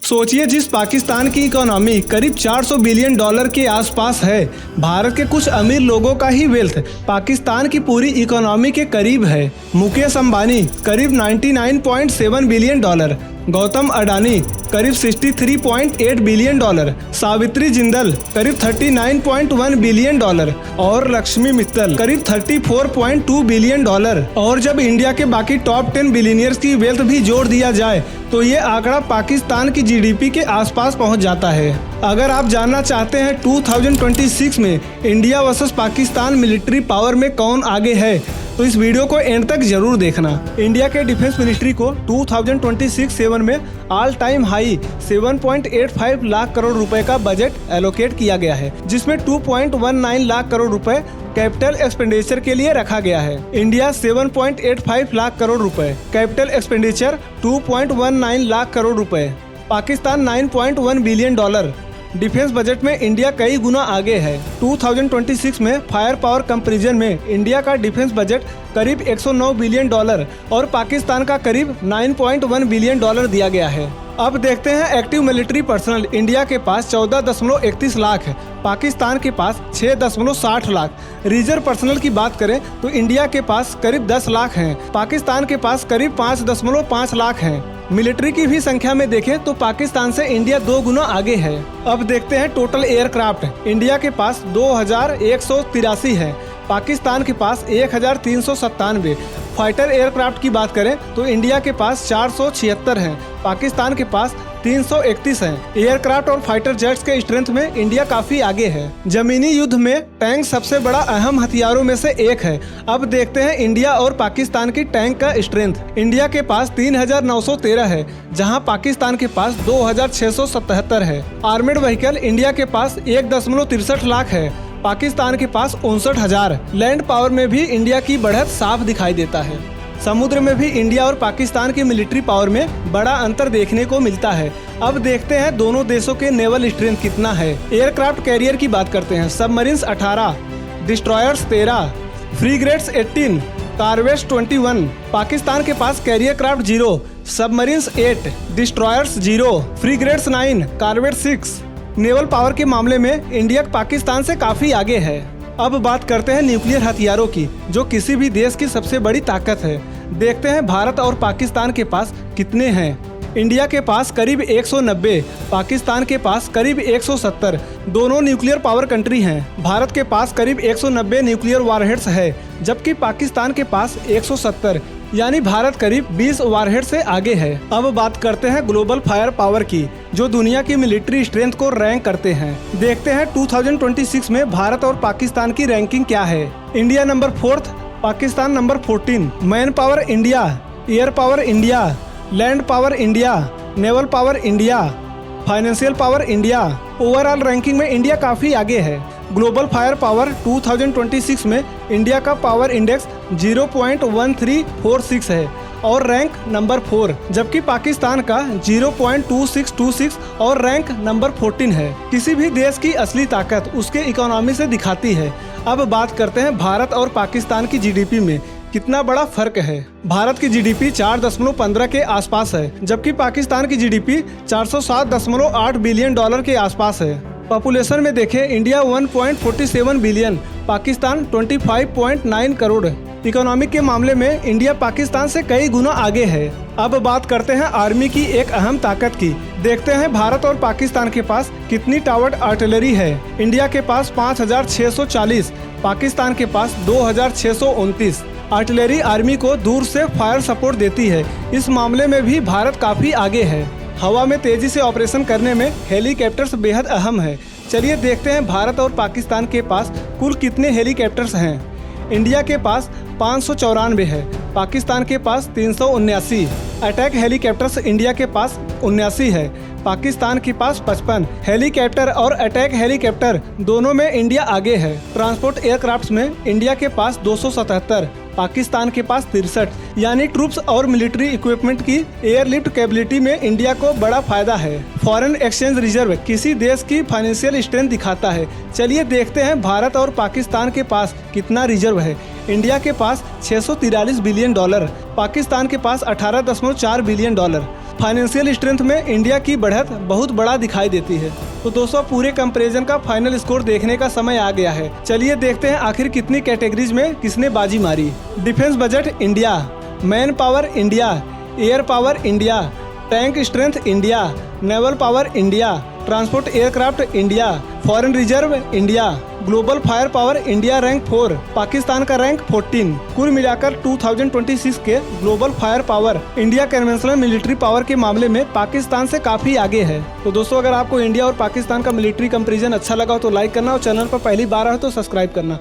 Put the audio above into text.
सोचिए, जिस पाकिस्तान की इकोनॉमी करीब 400 बिलियन डॉलर के आसपास है, भारत के कुछ अमीर लोगों का ही वेल्थ पाकिस्तान की पूरी इकोनॉमी के करीब है। मुकेश अंबानी करीब 99.7 बिलियन डॉलर, गौतम अडानी करीब 63.8 बिलियन डॉलर, सावित्री जिंदल करीब 39.1 बिलियन डॉलर और लक्ष्मी मित्तल करीब 34.2 बिलियन डॉलर। और जब इंडिया के बाकी टॉप 10 बिलियनियर्स की वेल्थ भी जोड़ दिया जाए तो ये आंकड़ा पाकिस्तान की जीडीपी के आसपास पहुंच जाता है। अगर आप जानना चाहते हैं 2026 में India versus Pakistan military power में कौन आगे है तो इस वीडियो को एंड तक जरूर देखना। इंडिया के डिफेंस मिनिस्ट्री को 2026-7 में all time high 7.85 lakh crore रुपए का बजट एलोकेट किया गया है, जिसमें 2.19 लाख करोड़ रुपए कैपिटल एक्सपेंडिचर के लिए रखा गया है। इंडिया 7.85 लाख करोड़ रुपए, कैपिटल एक्सपेंडिचर 2.19 लाख करोड़ रुपए, Pakistan 9.1 billion dollar. Defence budget में इंडिया कई गुना आगे है। 2026 में फायर पावर कंपैरिजन में इंडिया का डिफेंस बजट करीब 109 बिलियन डॉलर और पाकिस्तान का करीब 9.1 बिलियन डॉलर दिया गया है। अब देखते हैं एक्टिव मिलिट्री पर्सनल। इंडिया के पास 14.31 लाख है, पाकिस्तान के पास 6.60 लाख। रिजर्व पर्सनल की बात करें तो इंडिया के पास करीब 10 लाख हैं, पाकिस्तान के पास करीब 5.5 लाख हैं। मिलिट्री की भी संख्या में देखें तो पाकिस्तान से इंडिया 2 गुना आगे है। अब देखते हैं टोटल एयरक्राफ्ट। इंडिया के पास 2183 है, पाकिस्तान के पास 1397। फाइटर एयरक्राफ्ट की बात करें तो इंडिया के पास 476 हैं, पाकिस्तान के पास 331 हैं। एयरक्राफ्ट और फाइटर जेट्स के स्ट्रेंथ में इंडिया काफी आगे है। जमीनी युद्ध में टैंक सबसे बड़ा अहम हथियारों में से एक है। अब देखते हैं इंडिया और पाकिस्तान की टैंक का स्ट्रेंथ। इंडिया के पास 3913 है, जहां पाकिस्तान के पास 2677 है। आर्मेड व्हीकल इंडिया के पास 1.63 लाख है, पाकिस्तान के पास 59,000। लैंड पावर में भी इंडिया की बढ़त साफ दिखाई देता है। समुद्र में भी इंडिया और पाकिस्तान की मिलिट्री पावर में बड़ा अंतर देखने को मिलता है। अब देखते हैं दोनों देशों के नेवल स्ट्रेंथ कितना है। एयरक्राफ्ट कैरियर की बात करते हैं। Submarines 18, destroyers 13, frigates 18, corvettes 21। Pakistan के पास carrier craft 0, submarines 8, destroyers 0, frigates 9, corvettes 6। Naval power के मामले में इंडिया पाकिस्तान से काफी आगे है। अब बात करते हैं न्यूक्लियर हथियारों की, जो किसी भी देश की सबसे बड़ी ताकत है। देखते हैं भारत और पाकिस्तान के पास कितने हैं। इंडिया के पास करीब 190, पाकिस्तान के पास करीब 170। दोनों न्यूक्लियर पावर कंट्री हैं। भारत के पास करीब 190 न्यूक्लियर वारहेड्स है, जबकि पाकिस्तान के पास 170, यानी भारत करीब 20 वारहेड से आगे है। अब बात करते हैं ग्लोबल फायर पावर की, जो दुनिया की मिलिट्री स्ट्रेंथ को रैंक करते हैं। देखते हैं 2026 में भारत और पाकिस्तान की रैंकिंग क्या है। India number 4, Pakistan number 14। Man power India, air power India, land power India, naval power India, financial power India. Overall ranking में इंडिया काफी आगे है। ग्लोबल फायर पावर 2026 में इंडिया का पावर इंडेक्स 0.1346 है और रैंक नंबर 4, जबकि पाकिस्तान का 0.2626 और रैंक नंबर 14 है। किसी भी देश की असली ताकत उसके इकोनॉमी से दिखाती है। अब बात करते हैं भारत और पाकिस्तान की जीडीपी में कितना बड़ा फर्क है। भारत की जीडीपी 4.15 के आसपास है, जबकि पाकिस्तान की जीडीपी 407.8 बिलियन डॉलर के आसपास है। पॉपुलेशन में देखें, India 1.47 billion, Pakistan 25.9 crore. Economic के मामले में इंडिया पाकिस्तान से कई गुना आगे है। अब बात करते हैं आर्मी की एक अहम ताकत की। देखते हैं भारत और पाकिस्तान के पास कितनी टावर्ड आर्टिलरी है। इंडिया के पास 5,640, पाकिस्तान के पास 2,629। आर्टिलरी आर्मी को दूर से फायर सपोर्ट देती है। इस मामले में भी भारत काफी आगे है। हवा में तेजी से ऑपरेशन करने में हेलीकॉप्टर्स बेहद अहम है। चलिए देखते हैं भारत और पाकिस्तान के पास कुल कितने हेलीकॉप्टर्स हैं। इंडिया के पास 594 है, पाकिस्तान के पास 379। अटैक हेलीकॉप्टर्स इंडिया के पास 79 है, पाकिस्तान के पास 55। हेलीकॉप्टर और अटैक हेलीकॉप्टर दोनों में इंडिया आगे है। ट्रांसपोर्ट एयरक्राफ्ट्स में इंडिया के पास 277, पाकिस्तान के पास 63। यानी ट्रूप्स और मिलिट्री इक्विपमेंट की एयरलिफ्ट कैपेबिलिटी में इंडिया को बड़ा फायदा है। फॉरेन एक्सचेंज रिजर्व किसी देश की फाइनेंशियल स्ट्रेंथ दिखाता है। चलिए देखते हैं भारत और पाकिस्तान के पास कितना रिजर्व है। इंडिया के पास 643 बिलियन डॉलर, पाकिस्तान के पास 18.4 बिलियन डॉलर। फाइनेंशियल स्ट्रेंथ में इंडिया की बढ़त बहुत बड़ा दिखाई देती है। तो दोस्तों पूरे कंपैरिजन का फाइनल स्कोर देखने का समय आ गया है। चलिए देखते हैं आखिर कितनी कैटेगरीज में किसने बाजी मारी। Defence budget India, man power India, air power India, tank strength India, naval power India, transport aircraft India, foreign reserve India, global fire power India rank 4, Pakistan का रैंक 14। कुल मिलाकर 2026 के global fire power India conventional military power के मामले में पाकिस्तान से काफी आगे है। तो दोस्तों अगर आपको इंडिया और पाकिस्तान का मिलिट्री कंपैरिजन अच्छा लगा हो तो लाइक करना और चैनल पर पहली बार आए तो सब्सक्राइब करना।